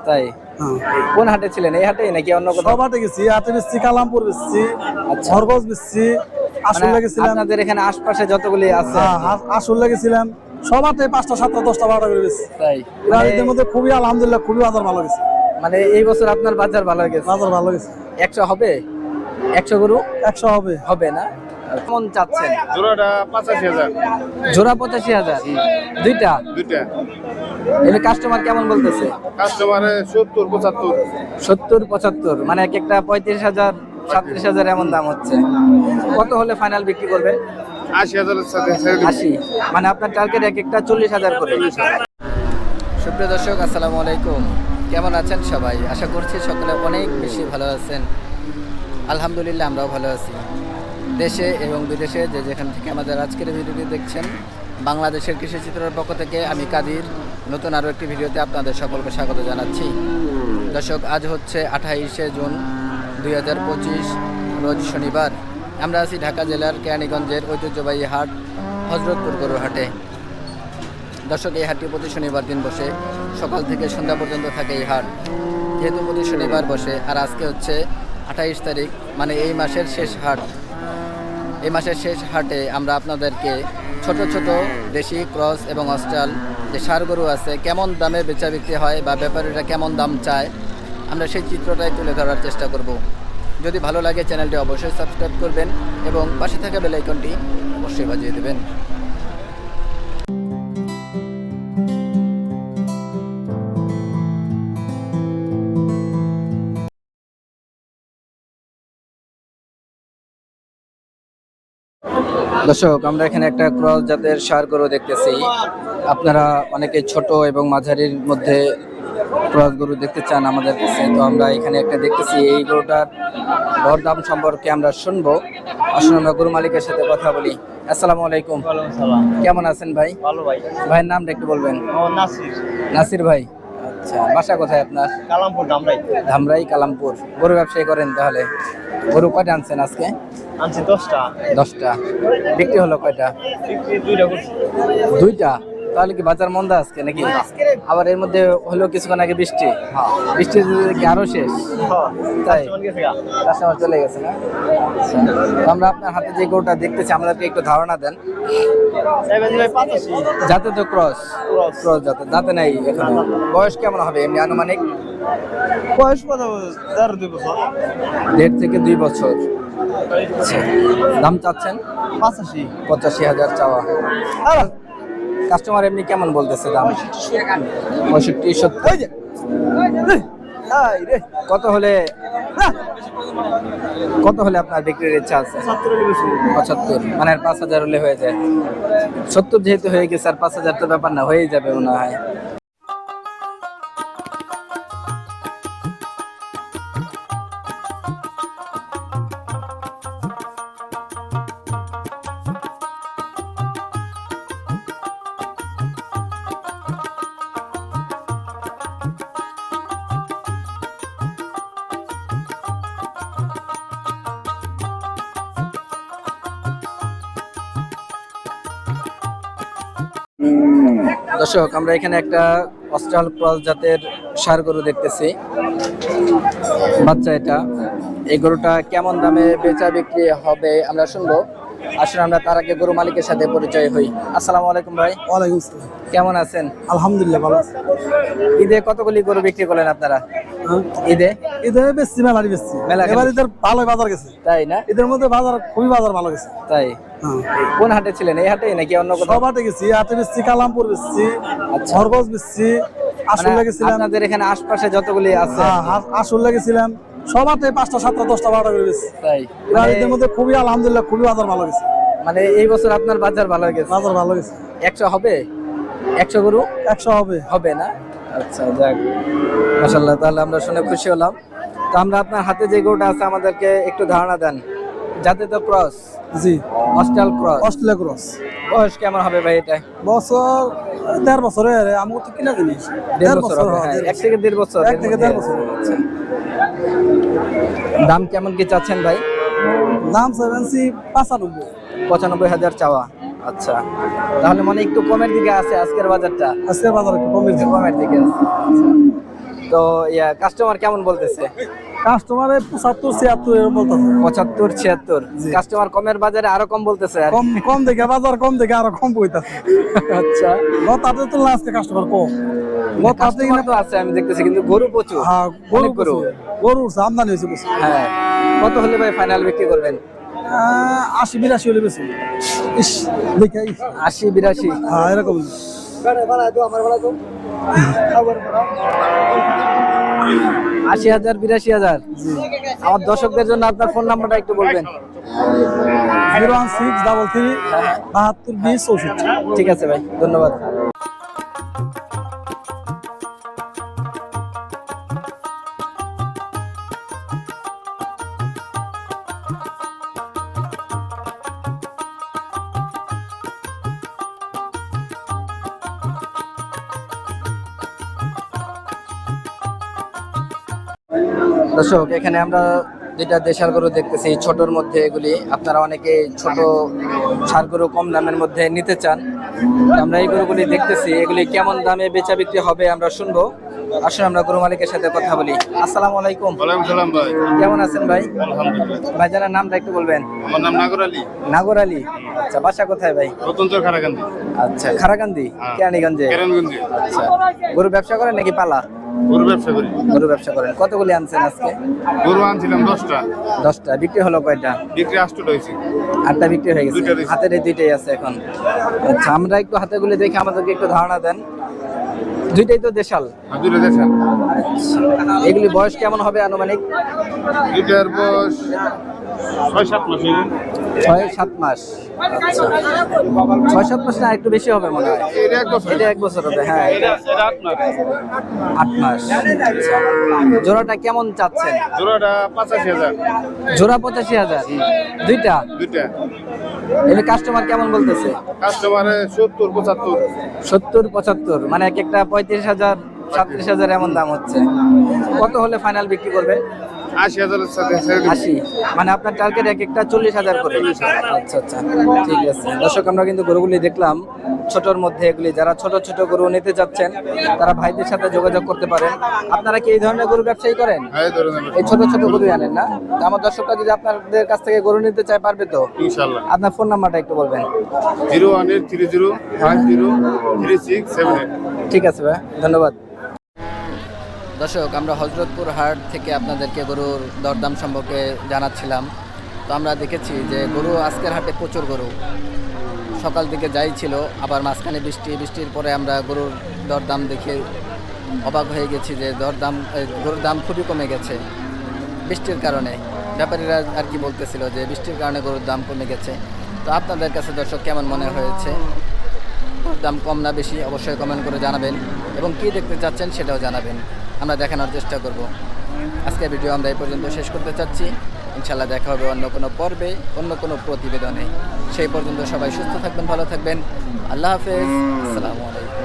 তাই? কোন হাটে ছিলেন, এই হাটে নাকি অন্য কোথাও? সব হাটে গেছি, হাটে বেচছি, কালামপুর বেচছি, আচ্ছা, খরগোশ বেচছি, আসলে গেছিলাম। আপনাদের এখানে আশপাশে যতগুলি আছে আসলে গেছিলাম, সব হাটে 5টা 7টা 10টা 12টা করে বেচছি। তাই? এর মধ্যে খুবই আলহামদুলিল্লাহ খুবই বাজার ভালো গেছে। মানে এই বছর আপনার বাজার ভালো গেছে? বাজার ভালো গেছে। 100 হবে? 100 গরু 100 হবে। হবে না? কেমন চাচ্ছেন? জোড়াটা 85,000। জোড়া 85,000? দুইটা? দুইটা। এর কাস্টমার কেমন বলতেছে? কাস্টমারে 70 75। 70 75, মানে এক একটা 35,000 37,000 এমন দাম হচ্ছে। কত হলে ফাইনাল বিক্রি করবেন? 80,000 এর সাথে 80, মানে আপনার টার্গেট এক একটা 40,000 করে। সুপ্রিয় দর্শক, আসসালামু আলাইকুম। কেমন আছেন সবাই? আশা করছি সকলে অনেক বেশি ভালো আছেন। আলহামদুলিল্লাহ আমরাও ভালো আছি। দেশে এবং বিদেশে যে যেখান থেকে আমাদের আজকের ভিডিওটি দেখছেন, বাংলাদেশের কৃষি চিত্রের পক্ষ থেকে আমি কাদির নতুন আরও একটি ভিডিওতে আপনাদের সকলকে স্বাগত জানাচ্ছি। দর্শক, আজ হচ্ছে 28শে জুন 2025, রোজ শনিবার। আমরা আছি ঢাকা জেলার কেরানীগঞ্জের ঐতিহ্যবাহী হাট হজরতপুর গরুর হাটে। দর্শক, এই হাটটি প্রতি শনিবার দিন বসে, সকাল থেকে সন্ধ্যা পর্যন্ত থাকে এই হাট। যেহেতু প্রতি শনিবার বসে আর আজকে হচ্ছে 28 তারিখ, মানে এই মাসের শেষ হাট। এই মাসের শেষ হাটে আমরা আপনাদেরকে ছোট ছোট দেশি, ক্রস এবং অস্ট্রাল যে ষাঁড় গরু আছে কেমন দামে বেচা বিক্রি হয় বা ব্যাপারীরা কেমন দাম চায়, আমরা সেই চিত্রটাই তুলে ধরার চেষ্টা করব। যদি ভালো লাগে চ্যানেলটি অবশ্যই সাবস্ক্রাইব করবেন এবং পাশে থাকা বেল আইকনটি অবশ্যই বাজিয়ে দেবেন। দর্শক, আমরা এখানে একটা ক্রস জাতের ষাঁড় গরু দেখতেছি। আপনারা অনেকে ছোট এবং মাঝারির মধ্যে ক্রস গরু দেখতে চান আমাদের কাছে, তো আমরা এখানে একটা দেখতেছি। এই গরুটার দরদাম সম্পর্কে আমরা শুনবো। আসুন আমরা গরু মালিকের সাথে কথা বলি। আসসালামু আলাইকুম। কেমন আছেন ভাই? ভালো ভাই। ভাইয়ের নামটা একটু বলবেন। নাসির। নাসির ভাই, আচ্ছা। বাসা কোথায় আপনার? কালামপুর, ধামরাই। ধামরাই, কালামপুর। গরু ব্যবসায়ী করেন তাহলে? গরু কয়টা আনছেন আজকে? আনছি 10টা। 10টা। বিক্রি হলো কয়টা? দুইটা করছি। দুইটা? তাহলে কি বাজার মন্দা আজকে নাকি? আবার এর মধ্যে হলো কিছুক্ষণ আগে বৃষ্টি। বৃষ্টি কি আরো শেষ? তাই? কাস্টমার চলে গেছে না? আচ্ছা। তো আমরা আপনার হাতে যে গরুটা দেখতেছি, আমাদেরকে একটু ধারণা দেন। যাতে তো ক্রস ক্রস যাতে দাঁতে নাই এখন। বয়স কেমন হবে এমনি আনুমানিক? বয়স কত? 1.5-2 বছর। 1.5 থেকে 2 বছর। আচ্ছা। দাম চাচ্ছেন? 85,000 চাওয়া। কাস্টমার এমনি কেমন বলতেছে দাম? 65 70। কত হলে আপনার বিক্রির ইচ্ছা আছে? 75, মানে 5,000 হলে হয়ে যায়। 70 যেহেতু হয়ে গেছে, আর 5,000 তো ব্যাপার না, হয়েই যাবে মনে হয়। দর্শক, আমরা এখানে একটা অস্ট্রাল ক্রস জাতের ষাঁড় গরু দেখতেছি। বাচ্চা এটা। এই গরুটা কেমন দামে বেচা বিক্রি হবে আমরা শুনবো। আসলে আমরা তার আগে গরু মালিকের সাথে পরিচয় হই। আসসালামু আলাইকুম ভাই। ওয়ালাইকুম আসসালাম। কেমন আছেন? আলহামদুলিল্লাহ ভালো আছি। ঈদে কতগুলি গরু বিক্রি করলেন আপনারা? ঈদে বেশি মেলারই বেশি। মেলা এবার ঈদের ভালো বাজার গেছে। তাই না? ঈদের মধ্যে খুবই বাজার ভালো গেছে। তাই? কোন হাটে ছিলেন, এই হাটে নাকি অন্য কোথাও? সব হাটে গেছি, হাটে বেচছি, কালামপুর বেচছি, আচ্ছা। খরগোশ বেচছি, আসলে গেছিলাম। আপনাদের এখানে আশপাশে যতগুলি আছে? আসলে গেছিলাম, সব হাটে 5টা 7টা 10টা 12টা করে বেচছি। তাই? ঈদের মধ্যে খুবই আলহামদুলিল্লাহ খুবই বাজার ভালো গেছে। মানে এই বছর আপনার বাজার ভালো গেছে? বাজার ভালো গেছে। 100 হবে? 100 গরু 100 হবে। হবে না? আচ্ছা, যাক, মাশাআল্লাহ। তাহলে আমরা শুনে খুশি হলাম। তো আমরা আপনার হাতে যে গরুটা আছে আমাদেরকে একটু ধারণা দেন। যাতে তো ক্রস? জি, অস্ট্রাল ক্রস। Australia cross. বয়স কেমন হবে ভাই এটা? বছর 1.5 বছরের। আমি তো কিনা জিনিস 1.5 বছর হবে। 1 থেকে 1.5 বছর। 1 থেকে 1.5 বছর। আচ্ছা। দাম কেমন কি চাচ্ছেন ভাই? দাম 95,000। 95,000 চাওয়া। আচ্ছা, তাহলে মানে একটু কমের দিকে আছে আজকের বাজারটা? আজকের বাজার একটু কমের দিকে। কমের দিকে আছে। তো কাস্টমার কেমন বলতেছে? কাস্টমারে 75-76 এরকম বলতেছে। 75-76। কাস্টমার কমের বাজারে আরো কম বলতেছে আর কি। কম কম দেখে বাজার কম দেখে আরো কম কইতাছে। আচ্ছা, গত হাতে তুলনা আজকে কাস্টমার কম। গত হাতে কাস্টমার তো আছে আমি দেখতেছি, কিন্তু গরু প্রচুর। হ্যাঁ, গরু অনেক গরু। গরু আমদানি হয়েছে বেশি। হ্যাঁ, কত হলে ভাই ফাইনাল বিক্রি করবেন? 80-82 হলে বেশি। ইস দেখে 80-82। হ্যাঁ এরকম। 80,000 82,000। আমার দর্শকদের জন্য আপনার ফোন নাম্বারটা একটু বলবেন। 01633-7220-64। ঠিক আছে ভাই, ধন্যবাদ। দর্শক, এখানে আমরা যেটা দেশাল গরু দেখতেছি ছোটর মধ্যে, এগুলি আপনারা অনেকে ছোট ষাঁড় গরু কম দামের মধ্যে নিতে চান। আমরা এই গরুগুলি দেখতেছি, এগুলি কেমন দামে বেচা বিক্রি হবে আমরা শুনবো। আসুন আমরা গরু মালিকের সাথে কথা বলি। আসসালামু আলাইকুম। ওয়ালাইকুম সালাম ভাই। কেমন আছেন ভাই? আলহামদুলিল্লাহ। ভাইজানের নামটা একটু বলবেন। আমার নাম নাগর আলী। নাগর আলী। আচ্ছা, বাসা কোথায় ভাই? রতনচর খারাকান্দি। আচ্ছা, খারাকান্দি, হ্যাঁ। কেরানীগঞ্জে। কেরানীগঞ্জে। আচ্ছা, গরু ব্যবসা করেন নাকি পালা? গরু ব্যবসা করি। গরু ব্যবসা করেন। কতগুলি আনছেন আজকে? গরু আনছিলাম 10টা। 10টা। বিক্রি হলো কয়টা? বিক্রি 8টা হয়েছে। 8টা বিক্রি হয়ে গেছে। দুইটা দিয়েছি। হাতের এই দুইটাই আছে এখন। আচ্ছা, আমরা একটু হাতেগুলি দেখে আমাদেরকে একটু ধারণা দেন। দুইটাই তো দেশাল। আর দুটো দেশাল। এগুলি বয়স কেমন হবে আনুমানিক? দুইটার বয়স 6-7 মাস হইবে। 6-7 মাস। আচ্ছা, 6-7 মাস না, একটু বেশি হবে মনে হয়। এটা 1 বছর। এটা 1 বছর হবে। হ্যাঁ, এটা 8 মাস। 8 মাস। আচ্ছা, জোড়াটা কেমন চাচ্ছেন? জোড়াটা 85,000। জোড়া 85,000। দুইটা। দুইটা। এমনি কাস্টমার কেমন বলতেছে? কাস্টমারে 70-75। 70-75, মানে এক একটা 35,000 37,000 এমন দাম হচ্ছে। কত হলে ফাইনাল বিক্রি করবেন? 80,000 এর সাথে ছেড়ে দিচ্ছি। 80, মানে আপনার টার্গেট এক একটা 40,000 করে। আচ্ছা আচ্ছা, ঠিক আছে। দর্শক, আমরা কিন্তু গরুগুলি দেখলাম ছোটর মধ্যে। এগুলি যারা ছোট ছোট গরু নিতে যাচ্ছেন তারা ভাইদের সাথে যোগাযোগ করতে পারেন। আপনারা কি এই ধরনের গরু ব্যবসায়ী করেন? হ্যাঁ, ধরে নেবেন। এই ছোট ছোট গরু আনেন না? তো আমার দর্শকরা যদি আপনাদের কাছ থেকে গরু নিতে চায় পারবে তো? ইনশাআল্লাহ। আপনার ফোন নাম্বারটা একটু বলবেন। 01830503678। ঠিক আছে ভাই, ধন্যবাদ। দর্শক, আমরা হযরতপুর হাট থেকে আপনাদেরকে গরুর দরদাম সম্পর্কে জানাচ্ছিলাম। তো আমরা দেখেছি যে গরু আজকের হাটে প্রচুর গরু। সকাল দিকে যাই ছিল, আবার মাঝখানে বৃষ্টির পরে আমরা গরুর দরদাম দেখে অবাক হয়ে গেছি যে গরুর দাম খুবই কমে গেছে বৃষ্টির কারণে। ব্যাপারীরা আর কি বলতেছিল যে বৃষ্টির কারণে গরুর দাম কমে গেছে। তো আপনাদের কাছে দর্শক কেমন মনে হয়েছে? গরুর দাম কম না বেশি অবশ্যই কমেন্ট করে জানাবেন, এবং কী দেখতে চাচ্ছেন সেটাও জানাবেন। আমরা দেখানোর চেষ্টা করব। আজকের ভিডিও আমরা এই পর্যন্ত শেষ করতে চাচ্ছি। ইনশাল্লাহ দেখা হবে অন্য কোনো পর্বে, অন্য কোনো প্রতিবেদনে। সেই পর্যন্ত সবাই সুস্থ থাকবেন, ভালো থাকবেন। আল্লাহ হাফেজ। আসসালামু আলাইকুম।